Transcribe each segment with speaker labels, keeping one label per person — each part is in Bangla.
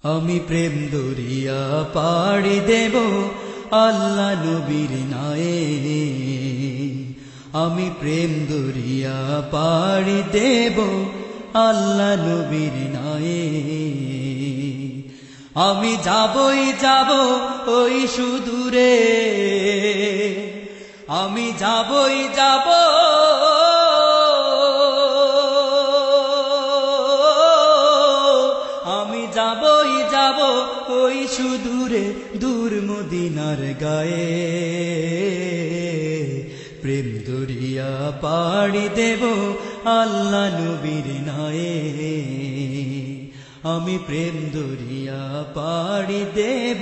Speaker 1: আমি প্রেম দরিয়া পাড়ি দেব আল্লাহ নবীর নায়ে। আমি প্রেম দরিয়া পাড়ি দেব আল্লাহ নবীর নায়ে। আমি যাবই যাব ওই সুদূরে, আমি যাবই যাব যাবই যাব ওই সুদূরে দূর মদিনার গায়ে। প্রেম দরিয়া পাড়ি দেব আল্লাহ নবীর নায়ে। আমি প্রেম দরিয়া পাড়ি দেব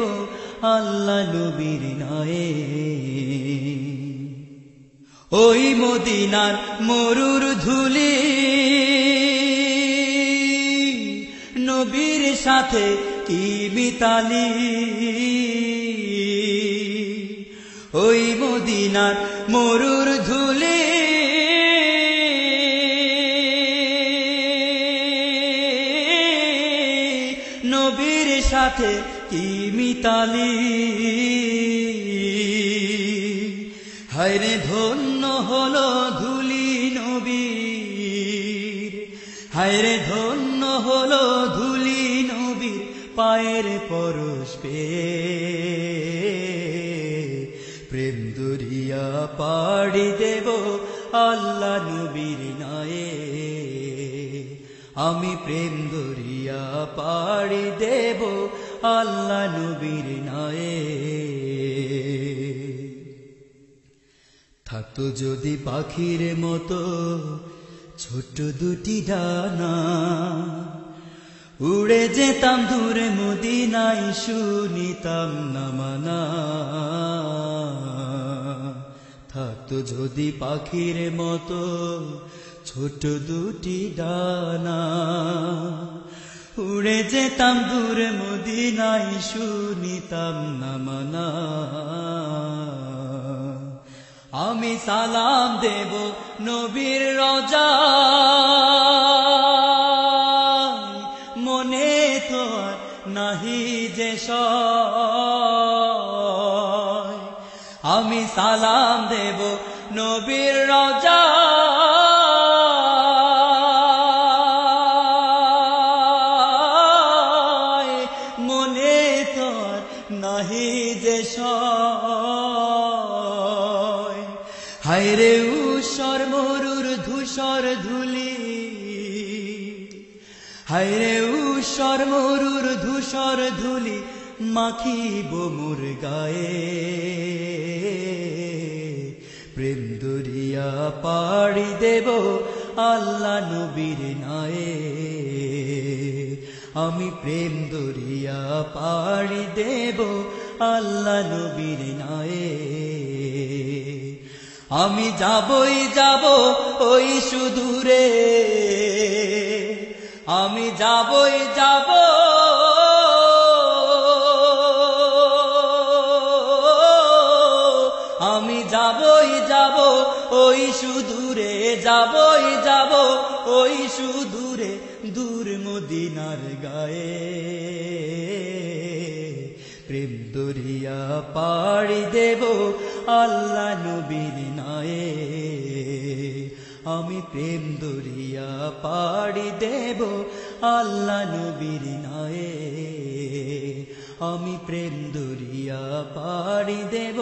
Speaker 1: আল্লাহ নবীর নায়ে। ওই মদিনার মরুর ধুলি নবীর সাথে কি মিতালি। ওই মদিনার মরুর ধুলি নবীর সাথে কি মিতালি। হায়রে ধন্য হলো ধুলি নবীর, হায়রে ধন্য হলো ধুলি নবীর পায়ের পরশ পেয়ে। প্রেম দরিয়া পাড়ি দেব আল্লাহ নবীর নায়ে। আমি প্রেম দরিয়া পাড়ি দেব আল্লাহ নবীর নায়ে। থাকতো যদি পাখির মতো ছোট দুটি ডানা, উড়ে যেতাম দূরে মদিনায় শুনিতাম না মানা। থাকতো যদি পাখির মতো ছোট দুটি ডানা, উড়ে যেতাম দূরে মদিনায় শুনিতাম না মানা। আমি সালাম দেব নবীর রওজায়, মনে তো আর নাহি যে সয়। আমি সালাম দেব নবীর রওজায়, মনে তো আর নাহি যে সয়। হায়রে উষর মরুর ধূসর ধুলি, হায়রে উষর মরুর ধূসর ধুলি মাখিব মোর গায়ে। প্রেম দরিয়া পাড়ি দেব আল্লাহ নবীর নায়ে। আমি প্রেম দরিয়া পাড়ি দেব আল্লাহ নবীর নায়ে। আমি যাবই যাব ওই সুদূরে, আমি যাবই যাব আমি যাবই যাব ওই সুদূরে, যাবই যাব ওই সুদূরে দূর মদিনার গায়ে। প্রেম দরিয়া পাড়ি দেব আল্লাহ নবীর নায়ে। আমি প্রেম দরিয়া পাড়ি দেব আল্লাহ নবীর নায়ে। আমি প্রেম দরিয়া পাড়ি দেব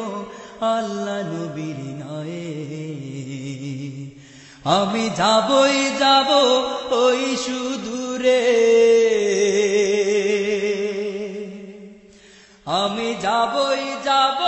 Speaker 1: আল্লাহ নবীর নায়ে। আমি যাবই যাব ওই সুদূরে, আমি যাবই যাব